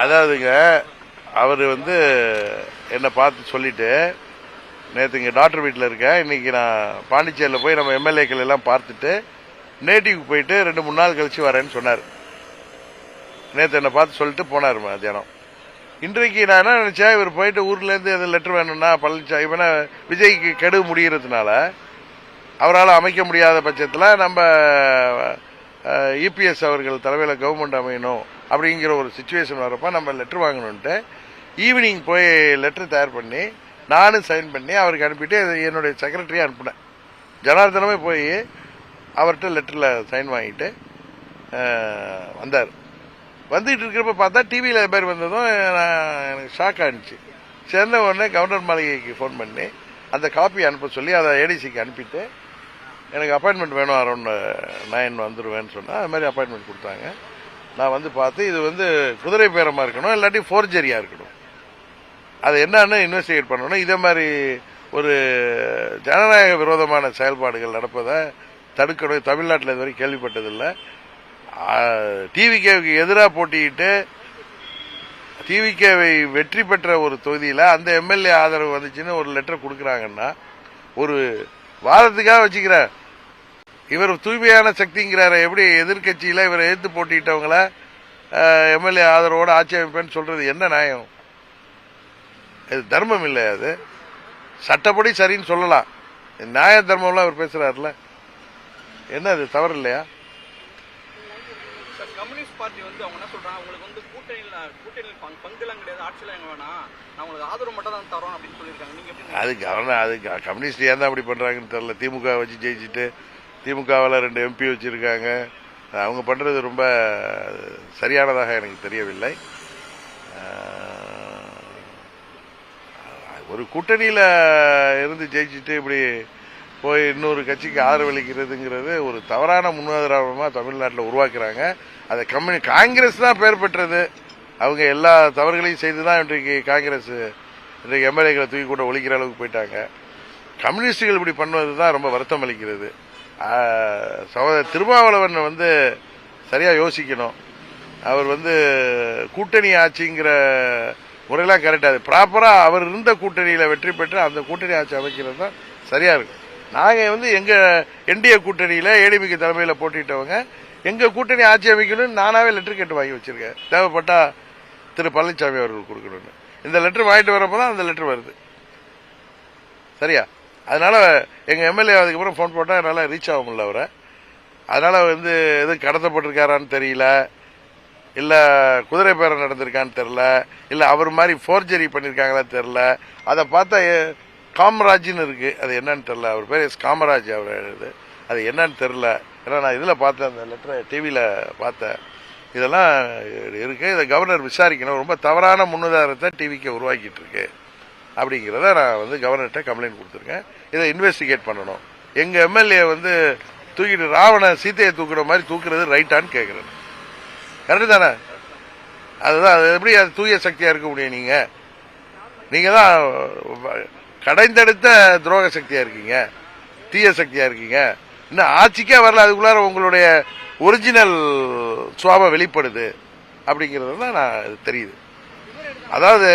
அதாவதுங்க அவர் வந்து என்னை பார்த்து சொல்லிட்டு நேற்று இங்கே டாக்டர் வீட்டில் இருக்கேன், இன்னைக்கு நான் பாண்டிச்சேரியில் போய் நம்ம எம்எல்ஏக்கள் எல்லாம் பார்த்துட்டு நேட்டிவ்க்கு போயிட்டு 2-3 நாள் கழிச்சு வரேன்னு சொன்னார். நேற்று என்னை பார்த்து சொல்லிட்டு போனார் மத்தியானம். இன்றைக்கு நான் என்ன நினைச்சேன், இவர் போயிட்டு ஊர்லேருந்து எது லெட்டர் வேணும்னா பழனிசாமி இவனை விஜய்க்கு கெடு முடிகிறதுனால அவரால் அமைக்க முடியாத பட்சத்தில் நம்ம இபிஎஸ் அவர்கள் தலைமையில் கவர்மெண்ட் அமையணும் அப்படிங்கிற ஒரு சுச்சுவேஷன் வரப்ப நம்ம லெட்டர் வாங்கணுன்ட்டு ஈவினிங் போய் லெட்டர் தயார் பண்ணி நானும் சைன் பண்ணி அவருக்கு அனுப்பிட்டு என்னுடைய செக்ரட்டரியை அனுப்பினேன். ஜனார்தனமே போய் அவர்கிட்ட லெட்டரில் சைன் வாங்கிட்டு வந்தார். வந்துட்டு இருக்கிறப்ப பார்த்தா டிவியில் இது மாதிரி வந்ததும் எனக்கு ஷாக் ஆகிடுச்சு. சேர்ந்த உடனே கவர்னர் மாளிகைக்கு ஃபோன் பண்ணி அந்த காப்பி அனுப்ப சொல்லி அதை ஏடிசிக்கு அனுப்பிட்டு எனக்கு அப்பாயின்மெண்ட் வேணும், அரௌண்ட் 9 வந்துடுவேன்னு சொன்னால் அது மாதிரி அப்பாயின்மெண்ட் கொடுத்தாங்க. நான் வந்து பார்த்து இது வந்து குதிரை பேரமாக இருக்கணும், இல்லாட்டி ஃபோர்ஜரியாக இருக்கணும், அது என்னன்னு இன்வெஸ்டிகேட் பண்ணணும். இதே மாதிரி ஒரு ஜனநாயக விரோதமான செயல்பாடுகள் நடப்பதை தடுக்கணும். தமிழ்நாட்டில் இதுவரை கேள்விப்பட்டதில்லை. டிவிகேவுக்கு எதிராக போட்டிக்கிட்டு டிவிகேவை வெற்றி பெற்ற ஒரு தொகுதியில் அந்த எம்எல்ஏ ஆதரவு வந்துச்சுன்னு ஒரு லெட்டர் கொடுக்குறாங்கன்னா ஒரு வாதத்துக்காக வச்சுக்கிற இவர் தூய்மையான சக்திங்கிறார, எப்படி எதிர்கட்சியில் இவரை எதிர்த்து போட்டிக்கிட்டவங்கள எம்எல்ஏ ஆதரவோடு ஆட்சி அமைப்பேன்னு சொல்றது என்ன நியாயம்? இது தர்மம் இல்லை. அது சட்டப்படி சரின்னு சொல்லலாம், நியாய தர்மம்லாம் அவர் பேசுறாருல, என்ன அது தவறு இல்லையா? கம்யூனிஸ்ட் பார்ட்டி வந்து அவங்க என்ன சொல்றாங்க, உங்களுக்கு வந்து கூட்டணியில் பங்குலாம் கிடையாது, ஆட்சியில் எங்க வேணாம், நான் உங்களுக்கு ஆதரவு மட்டும் தான் தரோம் அப்படின்னு சொல்லியிருக்காங்க. நீங்க எப்படி அது கம்யூனிஸ்ட் ஏன் தான் அப்படி பண்றாங்கன்னு தெரியல. திமுக வச்சு ஜெயிச்சுட்டு திமுகவில் 2 எம்பி வச்சிருக்காங்க. அவங்க பண்றது ரொம்ப சரியானதாக எனக்கு தெரியவில்லை. ஒரு கூட்டணியில இருந்து ஜெயிச்சுட்டு இப்படி போய் இன்னொரு கட்சிக்கு ஆதரவளிக்கிறதுங்கிறது ஒரு தவறான முன்னுதாரணமா தமிழ்நாட்டில் உருவாக்குறாங்க. அதை காங்கிரஸ் தான் பெயர் பெற்றது. அவங்க எல்லா தவறுகளையும் செய்துதான் இன்றைக்கு காங்கிரஸ் இன்றைக்கு எம்எல்ஏக்களை தூக்கி கூட ஒழிக்கிற அளவுக்கு போயிட்டாங்க. கம்யூனிஸ்டுகள் இப்படி பண்ணுவது தான் ரொம்ப வருத்தம் அளிக்கிறது. சகோதரர் திருமாவளவன் வந்து சரியா யோசிக்கணும். அவர் வந்து கூட்டணி ஆட்சிங்கிற முறையெல்லாம் கரெக்டாக ப்ராப்பரா அவர் இருந்த கூட்டணியில வெற்றி பெற்று அந்த கூட்டணி ஆட்சி அமைக்கிறது தான் சரியா இருக்கும். நாங்க வந்து எங்க என்டிஏ கூட்டணியில ஏடிமிக்கு தலைமையில போட்டிட்டவங்க எங்க கூட்டணி ஆட்சி அமைக்கணும்னு நானாவே லெட்டர் கேட்டு வாங்கி வச்சிருக்கேன். தேவைப்பட்டா திரு பழனிசாமி அவர்கள் கொடுக்கணும்னு. இந்த லெட்டர் வாங்கிட்டு வரப்பதான் அந்த லெட்டர் வருது. சரியா? அதனால எங்க எம்எல்ஏ அதுக்கப்புறம் போன் போட்டா என்னால ரீச் ஆக முடியல அவரை. அதனால வந்து எதுவும் கடத்தப்பட்டிருக்காரான்னு தெரியல, இல்ல குதிரை பேரம் நடந்திருக்கான்னு தெரியல, இல்ல அவர் மாதிரி ஃபோர்ஜரி பண்ணிருக்காங்களா தெரியல. அதை பார்த்தா காமராஜ்னு இருக்கு, அது என்னன்னு தெரியல. அவர் பேர் எஸ் காமராஜ் அவர் எழுது, அது என்னன்னு தெரியல. ஏன்னா நான் இதுல பார்த்தேன், அந்த லெட்டரை டிவியில பார்த்தேன். இதெல்லாம் இருக்கு, இதை கவர்னர் விசாரிக்கணும். ரொம்ப தவறான முன்னுதாரணத்தை டிவிக்கு உருவாக்கிட்டு இருக்கு அப்படிங்கிறத நான் வந்து கவர்னர்கிட்ட கம்ப்ளைண்ட் கொடுத்துருக்கேன். இதை இன்வெஸ்டிகேட் பண்ணணும். எங்க எம்எல்ஏ வந்து தூக்கிட்டு ராவண சீத்தையை தூக்குற மாதிரி தூக்குறது ரைட்டான்னு கேட்கிறேன். கரெக்டு தானே? அதுதான். அது எப்படி அது தூய சக்தியா இருக்க முடியும்? நீங்க தான் கடைந்தெடுத்த துரோக சக்தியா இருக்கீங்க, தீய சக்தியா இருக்கீங்க. இன்னும் ஆட்சிக்கே வரல, அதுக்குள்ளார உங்களுடைய ஒரிஜினல் சுவாபம் வெளிப்படுது அப்படிங்கிறது தான் நான் தெரியுது. அதாவது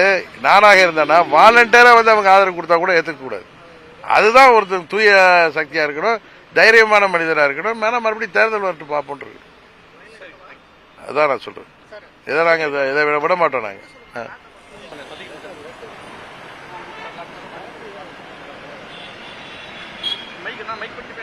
நானாக இருந்தேன்னா வாலண்டியரா வந்து அவங்க ஆதரவு கொடுத்தா கூட ஏற்றுக்க கூடாது. அதுதான் ஒருத்தர் தூய சக்தியா இருக்கணும், தைரியமான மனிதனா இருக்கணும். மேல மறுபடியும் தேர்தல் வரட்டு பார்ப்போம் இருக்கு. அதான் நான் சொல்றேன். இதை நாங்க இதை விட மாட்டோம் நாங்க. மைக் பற்றி